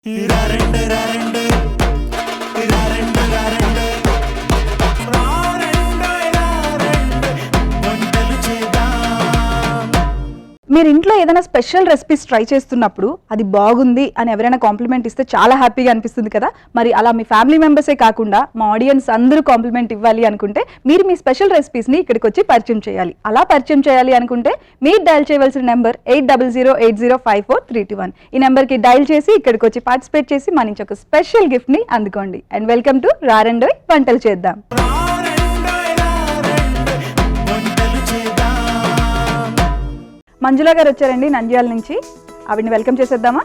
మీరు ఇంట్లో ఏదైనా స్పెషల్ రెసిపీస్ ట్రై చేస్తున్నప్పుడు అది బాగుంది అని ఎవరైనా కాంప్లిమెంట్ ఇస్తే చాలా హ్యాపీగా అనిపిస్తుంది కదా. మరి అలా మీ ఫ్యామిలీ మెంబర్సే కాకుండా మా ఆడియన్స్ అందరూ కాంప్లిమెంట్ ఇవ్వాలి అనుకుంటే మీరు మీ స్పెషల్ రెసిపీస్ని ఇక్కడికి వచ్చి పరిచయం చేయాలి. అలా పరిచయం చేయాలి అనుకుంటే మీరు డయల్ చేయవలసిన నెంబర్ 8008054321. ఈ నెంబర్కి డయల్ చేసి ఇక్కడికి వచ్చి పార్టిసిపేట్ చేసి మన నుంచి ఒక స్పెషల్ గిఫ్ట్ని అందుకోండి. అండ్ వెల్కమ్ టు రారండోయ్ వంటలు చేద్దాం. మంజుల గారు వచ్చారండి నంద్యాల నుంచి. ఆవిడని వెల్కమ్ చేసేద్దామా?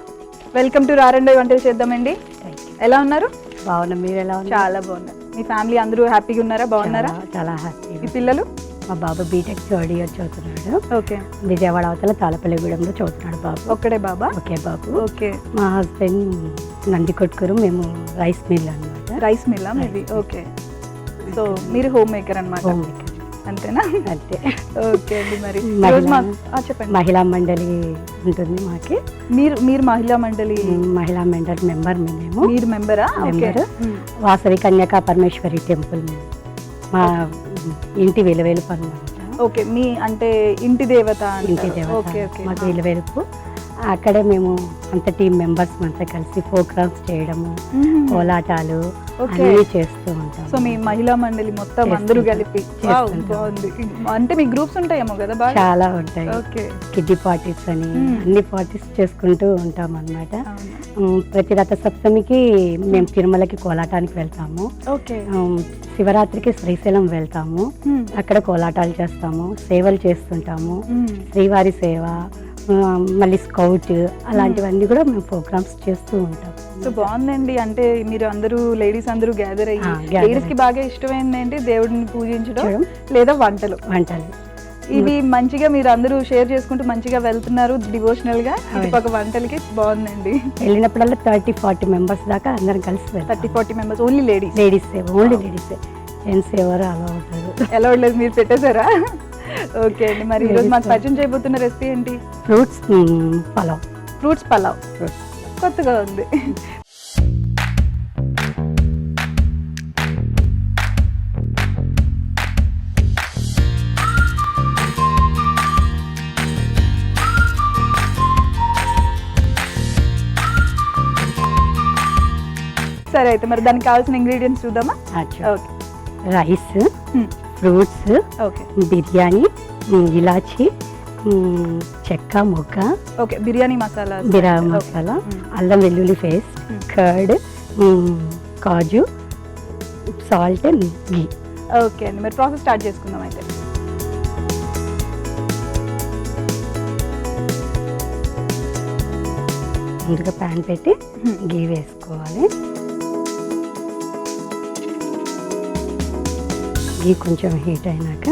వెల్కమ్ టు రారండోయ్ వంటలు చేద్దామండి. ఎలా ఉన్నారు? బాగున్నా, మీరు ఎలా ఉన్నారు? చాలా బాగున్నారు. మీ ఫ్యామిలీ అందరూ హ్యాపీగా ఉన్నారా? బాగున్నారా? చాలా హ్యాపీ. మీ పిల్లలు? మా బాబు బీటెక్ థర్డ్ ఇయర్ చదువుతున్నాడు. ఓకే. విజయవాడ అవతల తాళపల్లిగూడెంలో చదువుతున్నాడు బాబు. ఒక్కడే బాబా? ఓకే బాబు. ఓకే. మా హస్బెండ్ నందికొట్కూరు, మేము రైస్ మిల్ అనమాట. రైస్ మిల్ మీది? ఓకే. సో మీరు హోమ్ మేకర్ అనమాట? హోమ్ మేకర్ అంతేనా? అంతే. ఓకే అండి. మరి చెప్పండి. మహిళా మండలి ఉంటుంది మాకి. మీరు మహిళా మండలి? మహిళా మండలి మెంబర్ మేము. మీరు మెంబరా? మెంబర్. వాసవి కన్యకా పరమేశ్వరి టెంపుల్ మా ఇంటి వెలువేలుపు అనమాట. ఓకే. మీ అంటే ఇంటి దేవత? ఇంటి దేవత మాకు వెలువేలుపు. అక్కడే మేము అంత టీం మెంబర్స్ అంతా కలిసి ప్రోగ్రామ్స్ చేయడము, కోలాటాలు అన్నీ చేస్తూ ఉంటాం. సో మీ మహిళా మండలి మొత్తం అందరూ కలిపి బాగుంది. అంటే మీ గ్రూప్స్ ఉంటాయేమో కదా? చాలా ఉంటాయి. ఓకే. కిడ్డీ పార్టీస్ అని అన్ని పార్టీస్ చేసుకుంటూ ఉంటాం అన్నమాట. ప్రతి రథ సప్తమికి మేము తిరుమలకి కోలాటానికి వెళ్తాము. ఓకే. శివరాత్రికి శ్రీశైలం వెళ్తాము, అక్కడ కోలాటాలు చేస్తాము, సేవలు చేస్తుంటాము, శ్రీవారి సేవ, మళ్ళీ స్కౌట్ అలాంటివన్నీ కూడా మేము ప్రోగ్రామ్స్ చేస్తూ ఉంటాం. సో బాగుందండి. అంటే మీరు అందరూ లేడీస్ అందరూ గ్యాదర్ అయ్యి, లేడీస్ కి బాగా ఇష్టమైంది ఏంటి? దేవుడిని పూజించడం లేదా వంటలు. ఇవి మంచిగా మీరు అందరూ షేర్ చేసుకుంటూ మంచిగా వెళ్తున్నారు డివోషనల్ గా. ఇటుపక్క వంటలకి బాగుందండి. వెళ్ళినప్పుడల్లా 30-40 మెంబర్స్ దాకా అందరం కలిసి 30-40 members. Only ladies? Only ladies. Gents ఎవరు అలా ఉంటారు? ఎలా ఉండలేదు, మీరు పెట్టేశారా? ఓకే అండి. మరి ఈరోజు మాకు పరిచయం చేయబోతున్న రెసిపీ ఏంటి? ఫ్రూట్స్ పలావ్. ఫ్రూట్స్ పలావ్ కొత్తగా ఉంది. సరే, అయితే మరి దానికి కావాల్సిన ఇంగ్రీడియంట్స్ చూద్దామా? ఓకే. రైస్, ఫ్రూట్స్, బిర్యానీ, ఇలాచి, చెక్క మొగ్గ, ఓకే, బిర్యానీ మసాలా, అల్లం వెల్లుల్లి పేస్ట్, కర్డ్, కాజు, సాల్ట్, ఘీ. ఓకే అండి. మరి ప్రాసెస్ స్టార్ట్ చేసుకుందాం అయితే. ముందుగా ప్యాన్ పెట్టి ఘీ వేసుకోవాలి. ఘీ కొంచెం హీట్ అయినాక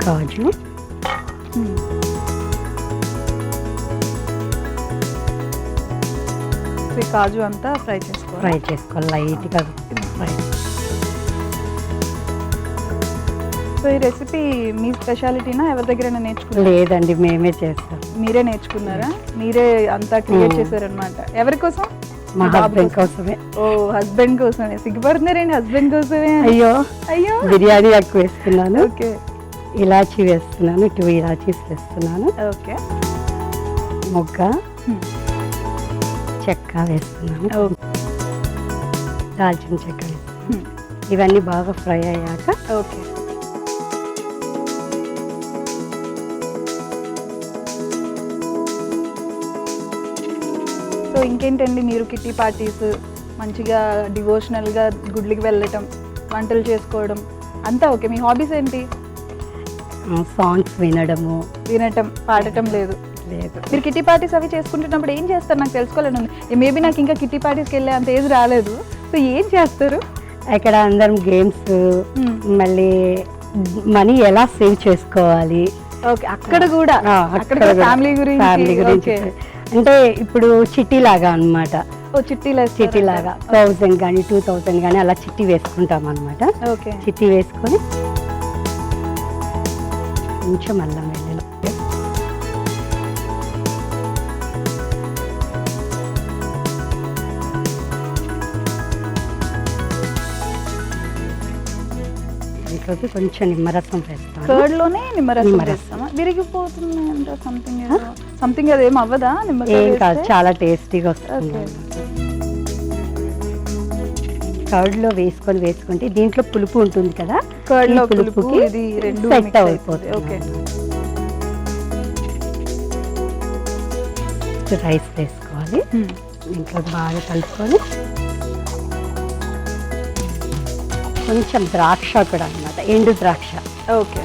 కాజు, కాజు అంతా ఫ్రై చేసుకోవాలి లైట్గా ఫ్రై. సో ఈ రెసిపీ మీ స్పెషాలిటీనా? ఎవరి దగ్గర నేర్చుకున్నారా? లేదండి, మేమే చేస్తాం. మీరే నేర్చుకున్నారా? మీరే అంతా క్రియేట్ చేశారనమాట. ఎవరి కోసం? మా హస్బెండ్ కోసమే. ఓ, హస్బెండ్ కోసమే. సిగ్గుపడుతున్నారండి? హస్బెండ్ కోసమే? అయ్యో అయ్యో. బిర్యానీ ఎక్కువ వేస్తున్నాను. ఓకే. ఇలాచీ వేస్తున్నాను, 2 ఇలాచీస్ వేస్తున్నాను. ఓకే. మొగ్గ, చెక్క వేస్తున్నాను, దాల్చిన చెక్క వేస్తున్నాను. ఇవన్నీ బాగా ఫ్రై అయ్యాక ఓకే. సో ఇంకేంటండి, మీరు కిట్టి పార్టీస్, మంచిగా డివోషనల్గా గుడ్లకి వెళ్ళటం, వంటలు చేసుకోవడం అంతా ఓకే. మీ హాబీస్ ఏంటి? సాంగ్స్ వినటం, పాడటం లేదు? మీరు కిట్టి పార్టీస్ అవి చేసుకుంటున్నప్పుడు ఏం చేస్తారు? నాకు తెలుసుకోవాలని ఉంది. మేబీ నాకు ఇంకా కిట్టి పార్టీస్కి వెళ్ళే అంత ఏజ్ రాలేదు. సో ఏం చేస్తారు అక్కడ? అందరం గేమ్స్, మళ్ళీ మనీ ఎలా సేవ్ చేసుకోవాలి. ఓకే. అక్కడ కూడా ఫ్యామిలీ గురించి అంటే ఇప్పుడు చిట్టి లాగా అనమాట. చిట్టి లాగా 1000 కానీ 2000 కానీ అలా చిట్టి వేసుకుంటాం అనమాట. చిట్టి వేసుకొని కొంచెం అల్లం వెల్లుల్లి దీంట్లోకి కొంచెం నిమ్మరసం వేస్తాను. కర్డ్ లోనే నిమ్మరసం నిమ్మరసం. వేస్తామా? విరిగిపోతుంది అంటే సంథింగ్ అదేం అవ్వదా నిమ్మకాయ ఏం కాదు, వేస్తే? చాలా టేస్టీగా వస్తుంది. Okay. కర్డ్లో వేసుకుంటే దీంట్లో పులుపు ఉంటుంది కదా, కర్డ్ లో ఈ పులుపు పులుపుకి ఇది రెండు సెట్ mix అయిపోతుంది. ఓకే. రైస్ వేసుకోవాలి, దీంట్లో బాగా కలుపుకొని కొంచెం ద్రాక్ష కూడా అన్నమాట, ఎండు ద్రాక్ష. ఓకే.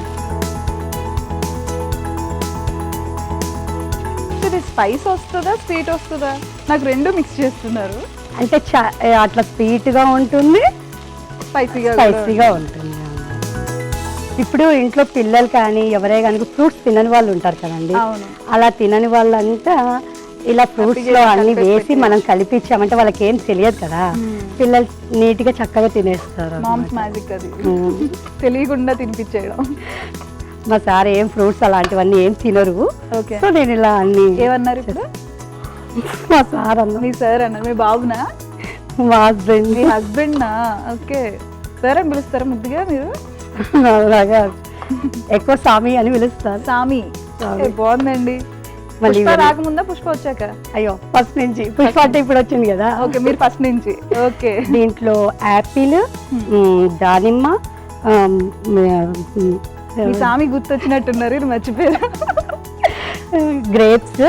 ఇది స్పైస్ వస్తుందా స్వీట్ వస్తుందా? నాకు రెండు మిక్స్ చేస్తున్నారు. అంటే అట్లా స్వీట్గా ఉంటుంది, స్పైసీగా ఉంటుంది. ఇప్పుడు ఇంట్లో పిల్లలు కానీ ఎవరే కానీ ఫ్రూట్స్ తినని వాళ్ళు ఉంటారు కదండి, అవును. అలా తినని వాళ్ళంతా ఇలా ఫ్రూట్స్ లో అన్ని వేసి మనం కలిపించామంటే వాళ్ళకి ఏం తెలియదు కదా, పిల్లలు నీట్ గా చక్కగా తినేస్తారు. మామ్స్ మ్యాజిక్ అది, తెలియకుండా తినిపించేయడం. మా సార్ ఏం ఫ్రూట్స్ అలాంటివన్నీ ఏం తినరు, ఓకే. సో నేను ఇలా అన్ని. ఏమన్నారు ఇప్పుడు? మా సార్ అన్న, మీ సార్ అన్నారు. మీ బాబునా? మా హస్బెండ్. మీ హస్బెండ్ నా? ఓకే. సార్ అని పిలుస్తారా ముద్దుగా మీరు? అలాగా ఎక్కువ సామి అని పిలుస్తారు. సామి. బాగుందండి. మళ్ళీ పుష్ప రాకముందా పుష్ప వచ్చాక? అయ్యో ఫస్ట్ నుంచి, పుష్ప అంటే ఇప్పుడు వచ్చింది కదా. ఓకే, మీరు ఫస్ట్ నుంచి. ఓకే. దీంట్లో యాపిల్, దానిమ్మ, మీ సామి గుర్తొచ్చినట్టున్నారు, ఇది మర్చిపోయారు. గ్రేప్స్,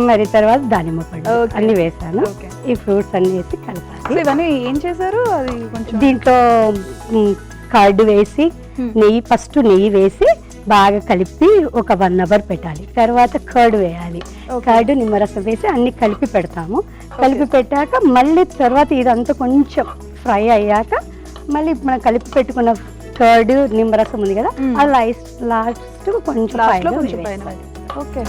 మరి తర్వాత దానిమ్మ పళ్ళు Okay. అన్ని వేసాను. Okay. ఈ ఫ్రూట్స్ అన్ని వేసి కలపాలి. ఇవన్నీ ఏం చేశారు? అది కొంచెం దీంట్లో కర్డ్ వేసి ఫస్ట్ నెయ్యి వేసి బాగా కలిపి ఒక 1 hour పెట్టాలి. తర్వాత కర్డ్ వేయాలి, కర్డ్ నిమ్మరసం వేసి అన్ని కలిపి పెడతాము. కలిపి పెట్టాక మళ్ళీ తర్వాత ఇదంతా కొంచెం ఫ్రై అయ్యాక మళ్ళీ మనం కలిపి పెట్టుకున్న కర్డ్ నిమ్మరసం ఉంది కదా, అది లాస్ట్ కొంచెం పైన. ఓకే.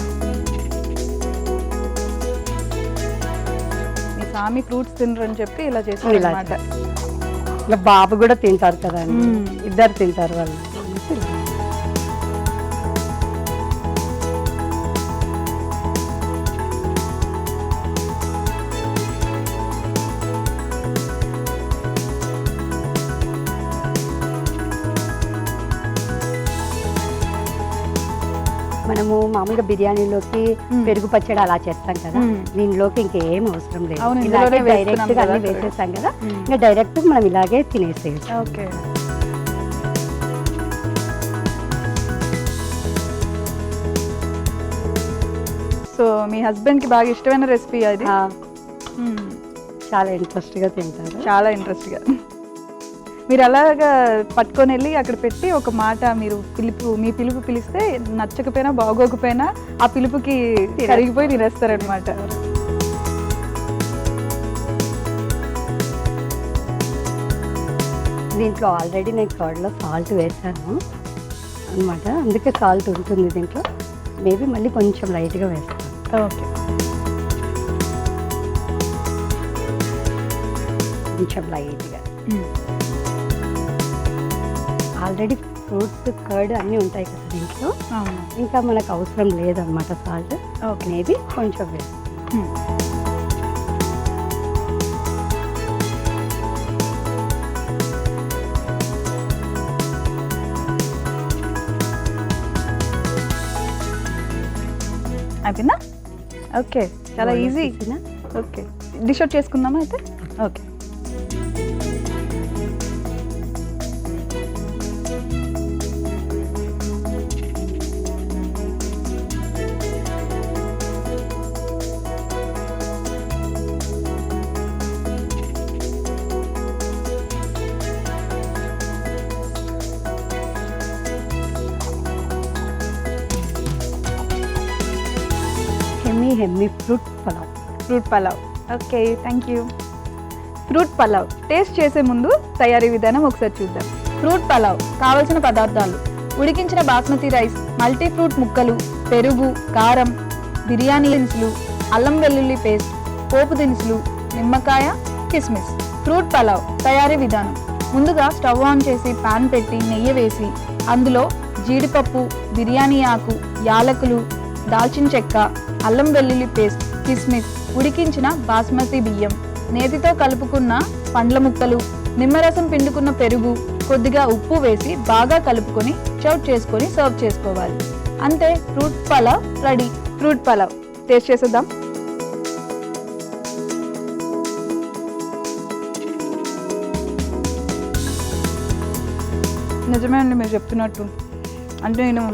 మీ సామి ఫ్రూట్స్ తినరని చెప్పి ఇలా చేశారు ఇలా అన్నమాట. ఇంకా బాబు కూడా తింటారు కదా అండి, ఇద్దరు తింటారు వాళ్ళు. మనము మామూలుగా బిర్యానీలోకి పెరుగు పచ్చడి అలా చేస్తాం కదా, దీనిలోకి ఇంకేం అవసరం లేదు. అవును, ఇలాగే ఇందులోనే డైరెక్ట్ గా అన్ని వేస్తున్నాం వేసేస్తాం కదా, ఇంకా డైరెక్ట్ మనం ఇలాగే తినేసేయచ్చు. ఓకే. సో మీ హస్బెండ్ కి బాగా ఇష్టమైన రెసిపీ అది? ఆ, చాలా ఇంట్రెస్ట్ గా తింటారు. చాలా ఇంట్రెస్ట్ గా. మీరు అలాగా పట్టుకొని వెళ్ళి అక్కడ పెట్టి ఒక మాట మీరు మీ పిలుపు పిలిస్తే నచ్చకపోయినా బాగోకపోయినా ఆ పిలుపుకి కరిగిపోయి తినేస్తారనమాట. దీంట్లో ఆల్రెడీ నేను కర్డ్లో సాల్ట్ వేసాను అనమాట, అందుకే సాల్ట్ ఉంటుంది దీంట్లో. మేబీ మళ్ళీ కొంచెం లైట్గా వేస్తాను. ఓకే. కొంచెం లైట్గా. ఆల్రెడీ ఫ్రూట్స్ కర్డ్ అన్నీ ఉంటాయి కదా దీంట్లో, ఇంకా మనకు అవసరం లేదన్నమాట సాల్ట్. ఓకే. మేబీ కొంచెం వేస్తాను. అయిపోయిందా? ఓకే, చాలా ఈజీ. ఓకే, డిష్ అవుట్ చేసుకుందామా అయితే? ఓకే. హెమ్మీ fruit pulao. Fruit pulao. Okay, thank you. Fruit pulao taste చేసే ముందు తయారీ విధానం ఒకసారి చూద్దాం. ఫ్రూట్ పలావ్ కావలసిన పదార్థాలు: ఉడికించిన బాస్మతి రైస్, మల్టీ ఫ్రూట్ ముక్కలు, పెరుగు, కారం, బిర్యానీ దినుసులు, అల్లం వెల్లుల్లి పేస్ట్, పోపు దినుసులు, నిమ్మకాయ, కిస్మిస్. ఫ్రూట్ పలావ్ తయారీ విధానం: ముందుగా స్టవ్ ఆన్ చేసి పాన్ పెట్టి నెయ్యి వేసి అందులో జీడిపప్పు, బిర్యానీ ఆకు, యాలకులు, దాల్చిన చెక్క, అల్లం వెల్లుల్లి పేస్ట్, కిస్మిస్, ఉడికించిన బాస్మతి బియ్యం, నేతితో కలుపుకున్న పండ్ల ముక్కలు, నిమ్మరసం పిండుకున్న పెరుగు, కొద్దిగా ఉప్పు వేసి బాగా కలుపుకొని చౌట్ చేసుకొని సర్వ్ చేసుకోవాలి. అంతే, fruit pulao ready. Fruit pulao taste చేసేద్దాం. నిజమే అండి మీరు చెప్తున్నట్టు. అంటే నేను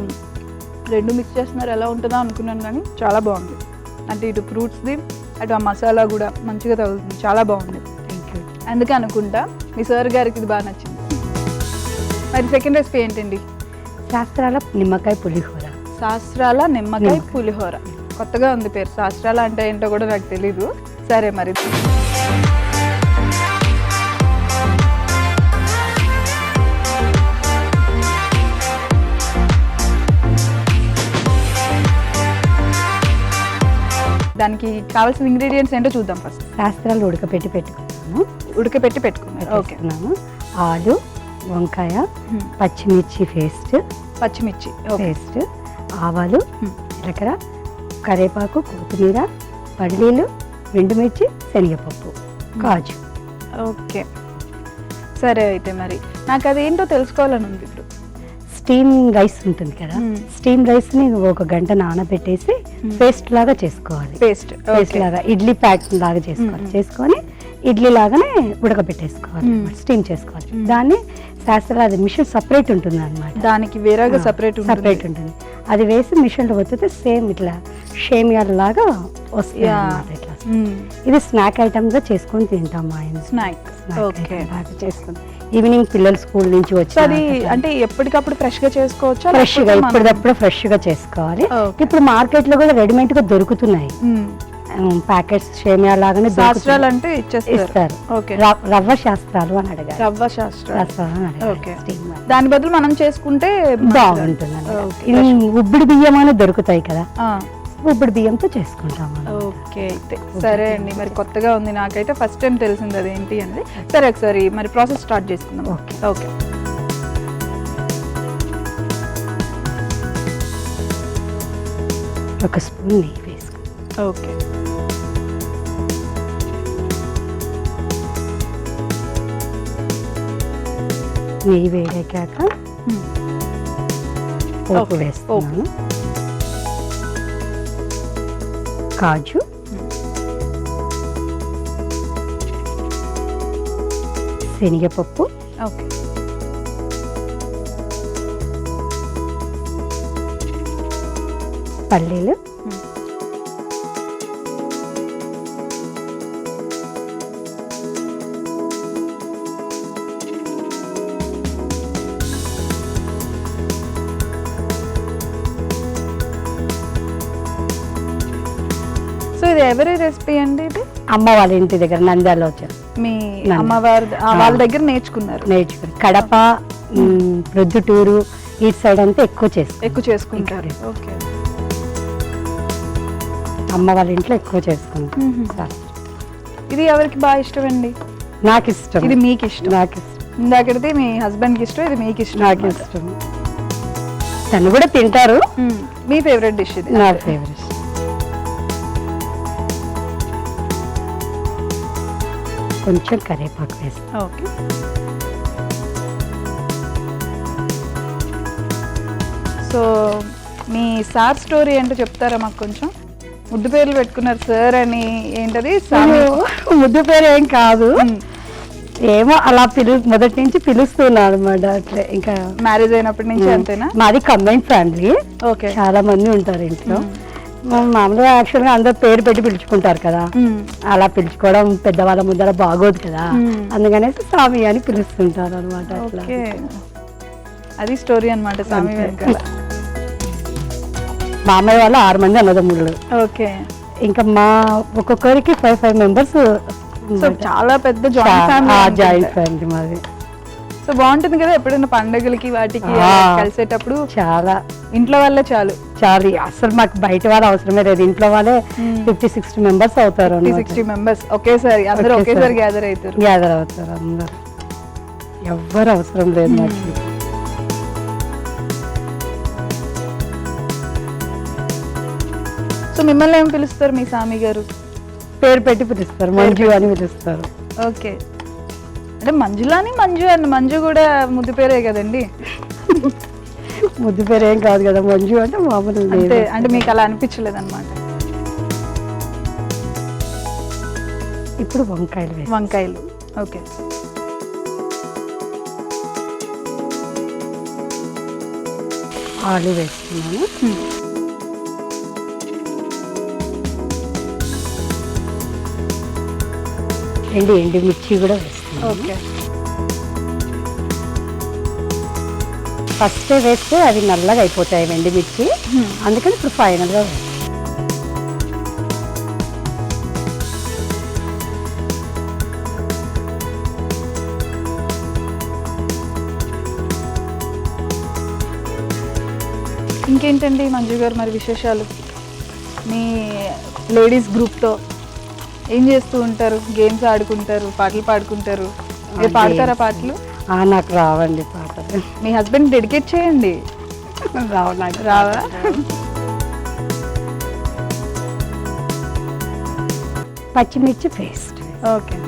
రెండు మిక్స్ చేస్తున్నారు ఎలా ఉంటుందో అనుకున్నాను, కానీ చాలా బాగుంది. అంటే ఇటు ఫ్రూట్స్ది అటు ఆ మసాలా కూడా మంచిగా తగులుతుంది, చాలా బాగుంది. Thank you. అందుకే అనుకుంటా మీ సార్ గారికి ఇది బాగా నచ్చింది. మరి సెకండ్ రెసిపీ ఏంటండి? శాస్త్రాల నిమ్మకాయ పులిహోర. శాస్త్రాల నిమ్మకాయ పులిహోర. కొత్తగా ఉంది పేరు. శాస్త్రాల అంటే ఏంటో కూడా నాకు తెలీదు. సరే మరి దానికి కావాల్సిన ఇంగ్రీడియంట్స్ ఏంటో చూద్దాం. ఫస్ట్ శాస్త్రాలు ఉడకపెట్టి పెట్టుకున్నాను. పెట్టుకున్నాను. ఓకే. ఆలు, వంకాయ, పచ్చిమిర్చి పేస్ట్, పేస్ట్, ఆవాలు, జీలకర్ర, కరివేపాకు, కొత్తిమీర, పల్లీలు, ఎండుమిర్చి, శనగపప్పు, కాజు. ఓకే సరే, అయితే మరి నాకు అదేంటో తెలుసుకోవాలని ఉంది. ఇప్పుడు స్టీమ్ రైస్ ఉంటుంది కదా, స్టీమ్ రైస్ ని ఒక గంట నానబెట్టేసి పేస్ట్ లాగా చేసుకోవాలి. పేస్ట్ లాగా ఇడ్లీ ప్యాక్ లాగా చేసుకోవాలి. చేసుకొని ఇడ్లీ లాగానే ఉడకబెట్టేసుకోవాలి, స్టీమ్ చేసుకోవాలి. దాన్ని శాస్త్రాలు అది మిషన్ సపరేట్ ఉంటుంది అనమాట. దానికి వేరేగా సపరేట్ ఉంటుంది. అది వేసి మిషన్లో వచ్చితే సేమ్ ఇట్లా షేమియాల లాగా వస్తుంది అన్నమాట. ఇట్లా ఇది స్నాక్ ఐటమ్ గా చేసుకొని తింటాం మా ఆయన. స్నాక్ చేసుకుని ఈవినింగ్ పిల్లలు స్కూల్ నుంచి వచ్చి అంటే ఎప్పటికప్పుడు ఫ్రెష్ గా చేసుకోవచ్చు. ఫ్రెష్ గా ఇప్పటికప్పుడు ఫ్రెష్ గా చేసుకోవాలి. ఇప్పుడు మార్కెట్ లో కూడా రెడీమేడ్ గా దొరుకుతున్నాయి ప్యాకెట్స్ షేమియా లాగానే. శాస్త్రాలు అంటే ఇస్తారు. రవ్వ శాస్త్రాలు అని అడగాలి. రవ్వ శాస్త్రాలు. దాని బదులు మనం చేసుకుంటే బాగుంటుంది. ఇది ఉబ్బిడి బియ్యం అని దొరుకుతాయి కదా, ఉబ్బిడి బియ్యంతో చేసుకుంటాము. ఓకే అయితే సరే అండి. మరి కొత్తగా ఉంది నాకైతే, ఫస్ట్ టైం తెలిసింది అదేంటి అనేది. సరే ఒకసారి మరి ప్రాసెస్ స్టార్ట్ చేసుకుందాం. Okay okay. ఒక స్పూన్ నెయ్యి వేసుకో. ఓకే. నెయ్యి వేడెక్కాక పోపు వేస్తున్నాను. కాజు, శనగపప్పు, పల్లీలు, ఇది ఎవరి రెసిపీ అండి? ఇది అమ్మ వాళ్ళ ఇంటి దగ్గర నంద్యాలలో వచ్చారు. మీ అమ్మవారి వాళ్ళ దగ్గర నేర్చుకున్నారు? కడప, ప్రొద్దుటూరు ఈ సైడ్ అంతా ఎక్కువ చేసుకుంటారు. ఓకే. అమ్మ వాళ్ళ ఇంట్లో ఎక్కువ చేసుకుంటారు. ఇది ఎవరికి బాగా ఇష్టం అండి? నాకు ఇష్టం. ఇది మీకు ఇష్టం? నాకు ఇష్టం. ఇందాకది మీ హస్బెండ్ కి ఇష్టం, ఇది మీకు ఇష్టం? నాకు ఇష్టం. తను కూడా తింటారు. మీ ఫేవరెట్ డిష్ ఇది? నా ఫేవరెట్. కొంచెం కరివేపాకు వేస్తాను. ఓకే. సో మీ సార్ స్టోరీ ఏంటో చెప్తారా మాకు కొంచెం? ముద్దు పేర్లు పెట్టుకున్నారు సార్ అని, ఏంటది? ముద్దు పేరు ఏం కాదు, ఏమో అలా మొదటి నుంచి పిలుస్తున్నారు అనమాట. అట్లే ఇంకా మ్యారేజ్ అయినప్పటి నుంచి అంతేనా? మాది కంబైన్ ఫ్యామిలీ. ఓకే. చాలా మంది ఉంటారు ఇంట్లో. మామూలుగా యాక్చువల్గా అందరు పేరు పెట్టి పిలుచుకుంటారు కదా, అలా పిలుచుకోవడం పెద్దవాళ్ళ ముద్దర బాగోదు కదా, అందుకనేసి స్వామి అని పిలుస్తుంటారు అనమాట. అది స్టోరీ అనమాట స్వామి వెనకాల. మా అమ్మాయి వాళ్ళు 6 మంది అన్నదమ్ముళ్ళు. ఓకే. ఇంకా మా ఒక్కొక్కరికి 5 మెంబర్స్. చాలా పెద్ద జాయింట్ ఫ్యామిలీ మాది. సో బాగుంటుంది కదా ఎప్పుడైనా పండుగలకి వాటికి కలిసేటప్పుడు. చాలా ఇంట్లో వాళ్ళే చాలు. అసలు మాకు బయట వాళ్ళు అవసరమే లేదు, ఇంట్లో వాళ్ళే 50-60 మెంబర్స్ అవుతారు. 50-60 మెంబర్స్ ఒకేసారి అందరూ ఒకేసారి గ్యాదర్ అవుతారు అందరు. ఎవ్వరు అవసరం లేదు నాకు. సో మిమ్మల్ని ఏం పిలుస్తారు మీ స్వామి గారు? పేరు పెట్టి పిలుస్తారు, మంజు అని పిలుస్తారు. ఓకే. అంటే మంజులాని మంజు అండ్ మంజు కూడా ముద్దు పేరే కదండి. ముద్దు పేరు ఏం కాదు కదా, మంజు అంటే మామూలు అంతే, అంటే మీకు అలా అనిపించలేదు అనమాట. ఇప్పుడు వంకాయలు వేస్తాం. వంకాయలు, ఓకే. ఆలు వేస్తున్నాను. ఎండుమిర్చి కూడా వేస్తున్నాను. ఓకే. ఫస్ట్ వేస్తే అవి నల్లగా అయిపోతాయి ఎండుమిర్చి, అందుకని ఇప్పుడు ఫైనల్గా వేస్తాను. ఇంకేంటండి మంజు గారు మరి విశేషాలు? మీ లేడీస్ గ్రూప్తో ఏం చేస్తూ ఉంటారు? గేమ్స్ ఆడుకుంటారు, పాటలు పాడుకుంటారు. మీరు పాడతారా పాటలు? నాకు రావండి పాటలు. మీ హస్బెండ్ డెడికేట్ చేయండి. రావు, నాకు రావా? పచ్చిమిర్చి పేస్ట్. ఓకే.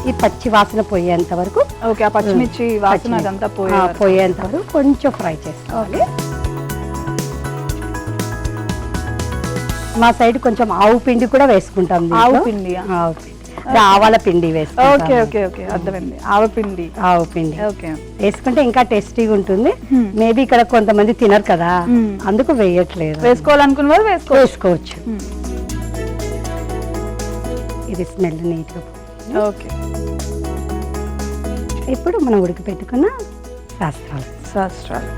ఈ పచ్చి వాసన పోయేంత వరకు, ఓకే, ఆ పచ్చిమిర్చి వాసన అదంతా పోయేంత వరకు కొంచెం ఫ్రై చేసుకోవాలి. మా సైడ్ కొంచెం ఆవు పిండి కూడా వేసుకుంటాం. ఆవు పిండి, ఆవాల పిండి వేసుకుంటాం. ఓకే ఓకే ఓకే, అర్థమైంది. ఆవు పిండి ఓకే వేసుకుంటే ఇంకా టేస్టీగా ఉంటుంది. మేబీ ఇక్కడ కొంతమంది తినరు కదా, అందుకు వేయట్లేదు. వేసుకోవాలనుకున్న వాళ్ళు వేసుకోవచ్చు. ఇది స్మెల్ నీట్గా. ఓకే. ఇప్పుడు మనం ఉడికి పెట్టుకున్న శాస్త్రాలు.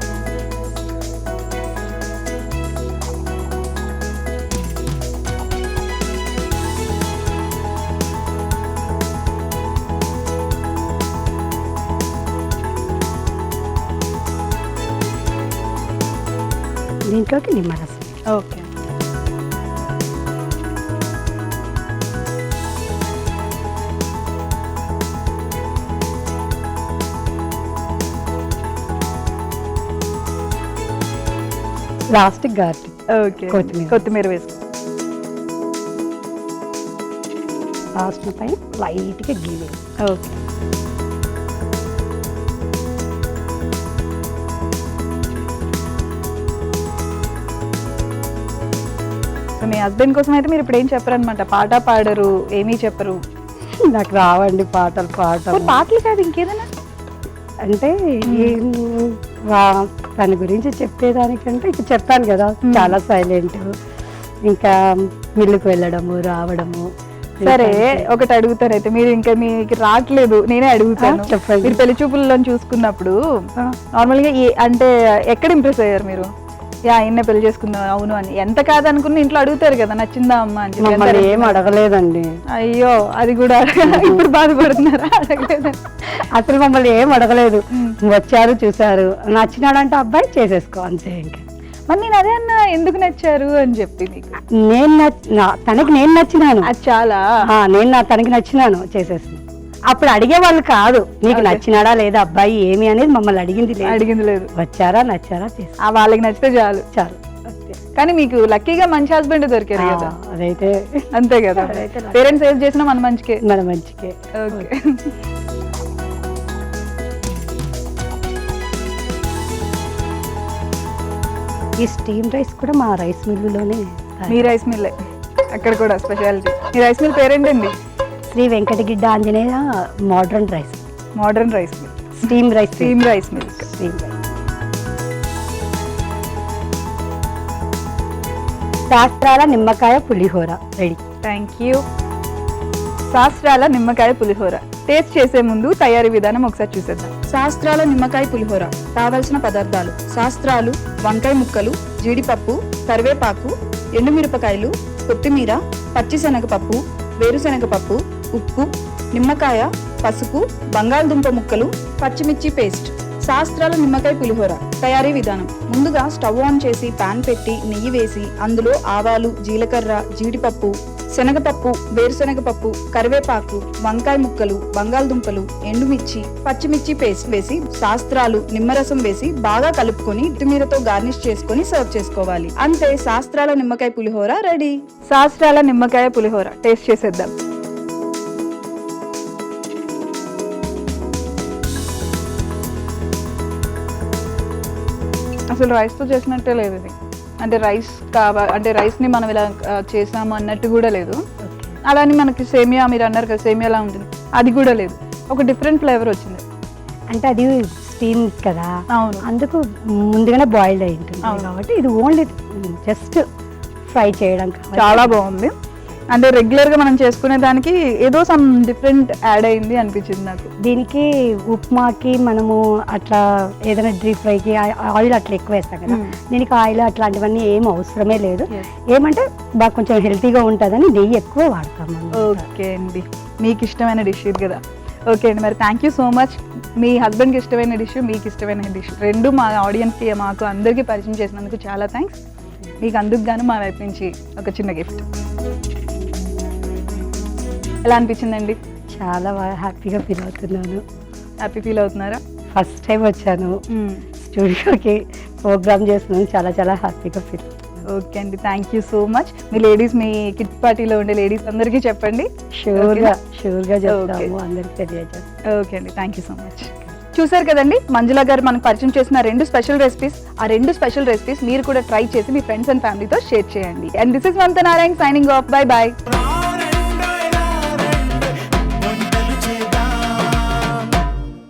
దీంట్లోకి నిమ్మరసం. ఓకే. Last garlic. ఓకే, కొత్తిమీర వేసుకో. లాస్ట్ పై లైట్గా గీ వేసి. ఓకే. సో మీ హస్బెండ్ కోసం అయితే మీరు ఇప్పుడు ఏం చెప్పరనమాట? పాట పాడరు, ఏమీ చెప్పరు? నాకు రావండి పాటలు పాడటం. పాటలు కాదు, ఇంకేదైనా అంటే తన గురించి చెప్పేదానికంటే ఇక చెప్పాను కదా, చాలా సైలెంట్. ఇంకా మిల్లుకు వెళ్ళడము రావడము. సరే, ఒకటి అడుగుతారు అయితే, మీరు ఇంకా మీకు రావట్లేదు, నేనే అడుగుతాను. చెప్పండి. మీరు పెళ్లి చూపుల్లో చూసుకున్నప్పుడు నార్మల్గా అంటే ఎక్కడ ఇంప్రెస్ అయ్యారు మీరు? ఆయన్నే పెళ్లి చేసుకుందాం, అవును అని ఎంత కాదనుకున్న ఇంట్లో అడుగుతారు కదా, నచ్చిందా అమ్మ అని చెప్పి. ఏం అడగలేదండి. అయ్యో, అది కూడా ఇప్పుడు బాధపడుతున్నారా? అడగలేదు, అసలు మమ్మల్ని ఏం అడగలేదు. వచ్చారు, చూసారు, నచ్చినాడంటే అబ్బాయి చేసేసుకో, అంతే. ఇంకా మరి నేను అదే అన్నా, ఎందుకు నచ్చారు అని చెప్పి. మీకు తనకి నేను నచ్చినాను, అది చాలా. తనకి నచ్చినాను, చేసేసి. అప్పుడు అడిగే వాళ్ళు కాదు, నీకు నచ్చినాడా లేదా అబ్బాయి ఏమి అనేది మమ్మల్ని అడిగింది లేదు. వచ్చారా, నచ్చారా, వాళ్ళకి నచ్చితే చాలు. అంతే. కానీ మీకు లక్కీగా మంచి హస్బెండ్ దొరికారు కదా. అదైతే అంతే కదా, పేరెంట్స్ ఏం చేసినా మన మంచికే. ఓకే. ఈ స్టీమ్ రైస్ కూడా మా రైస్ మిల్లులోనే. మీ రైస్ మిల్లే అక్కడ కూడా స్పెషాలిటీ. మీ రైస్ మిల్ పేరేంటండి? శ్రీ వెంకటగిడ్డ Anjaneya modern rice mill. Steam rice mill. శాస్త్రాల నిమ్మకాయ పులిహోర రెడీ. Thank you. శాస్త్రాల నిమ్మకాయ పులిహోర టేస్ట్ చేసే ముందు తయారీ విధానం ఒకసారి చూసేద్దాం. శాస్త్రాల నిమ్మకాయ పులిహోర కావలసిన పదార్థాలు: శాస్త్రాలు, వంకాయ ముక్కలు, జీడిపప్పు, కరివేపాకు, ఎండుమిరపకాయలు, కొత్తిమీర, పచ్చిశనగపప్పు, వేరుశనగపప్పు, ఉప్పు, నిమ్మకాయ, పసుపు, బంగాళదుంప ముక్కలు, పచ్చిమిర్చి పేస్ట్. శాస్త్రాల నిమ్మకాయ పులిహోర తయారీ విధానం: ముందుగా స్టవ్ ఆన్ చేసి పాన్ పెట్టి నెయ్యి వేసి అందులో ఆవాలు, జీలకర్ర, జీడిపప్పు, శనగపప్పు, వేరుశనగపప్పు, కరివేపాకు, వంకాయ ముక్కలు, బంగాళదుంపలు, ఎండుమిర్చి, పచ్చిమిర్చి పేస్ట్ వేసి శాస్త్రాలు, నిమ్మరసం వేసి బాగా కలుపుకొని కొత్తిమీరతో గార్నిష్ చేసుకొని సర్వ్ చేసుకోవాలి. అంతే, శాస్త్రాల నిమ్మకాయ పులిహోర రెడీ. శాస్త్రాల నిమ్మకాయ పులిహోర టేస్ట్ చేసేద్దాం. అసలు రైస్తో చేసినట్టే లేదు ఇది. అంటే రైస్ని మనం ఇలా చేసాము అన్నట్టు కూడా లేదు. అలానే మనకి సేమియా, మీరు అన్నారు కదా సేమియాలా ఉంటుంది, అది కూడా లేదు. ఒక డిఫరెంట్ ఫ్లేవర్ వచ్చింది. అంటే అది స్టీమ్ కదా, అవును, అందుకు ముందుగానే బాయిల్డ్ అయి ఉంటుంది కాబట్టి ఇది ఓన్లీ జస్ట్ ఫ్రై చేయడం చాలా బాగుంది. అంటే రెగ్యులర్గా మనం చేసుకునే దానికి ఏదో సమ్ డిఫరెంట్ యాడ్ అయింది అనిపించింది నాకు. దీనికి ఉప్మాకి మనము అట్లా ఏదైనా డీప్ ఫ్రైకి ఆయిల్ అట్లా ఎక్కువ వేస్తాం కదా, దీనికి ఆయిల్ అట్లాంటివన్నీ ఏం అవసరమే లేదు. ఏమంటే బాగా కొంచెం హెల్తీగా ఉంటుందని నెయ్యి ఎక్కువ వాడతాము. ఓకే అండి, మీకు ఇష్టమైన డిష్ ఇది కదా. ఓకే అండి, మరి థ్యాంక్ యూ సో మచ్. మీ హస్బెండ్కి ఇష్టమైన డిష్, మీకు ఇష్టమైన డిష్ రెండు మా ఆడియన్స్కి, మాకు అందరికీ పరిచయం చేసినందుకు చాలా థ్యాంక్స్. మీకు అందుకు గాను మా వైపు నుంచి ఒక చిన్న గిఫ్ట్. ఎలా అనిపించిందండి? చాలా బాగా హ్యాపీగా ఫీల్ అవుతున్నాను. హ్యాపీ ఫీల్ అవుతున్నారా? ఫస్ట్ టైం వచ్చాను స్టూడియోకి, ప్రోగ్రామ్ చేస్తున్నాను, చాలా చాలా హ్యాపీగా ఫీల్. ఓకే అండి, thank you so much. Me ladies, me kid పార్టీలో ఉండే లేడీస్ అందరికీ చెప్పండి. షూర్గా చెప్తాము, అందరికి తెలియజేస్తాం. ఓకే అండి, థ్యాంక్ యూ సో మచ్. చూసారు కదండి, మంజుల గారు మనకు పరిచయం చేసిన 2 స్పెషల్ రెసిపీస్. ఆ 2 స్పెషల్ రెసిపీస్ మీరు కూడా ట్రై చేసి మీ ఫ్రెండ్స్ అండ్ ఫ్యామిలీతో షేర్ చేయండి. అండ్ దిస్ ఇస్ వంత Narayan signing off. Bye bye.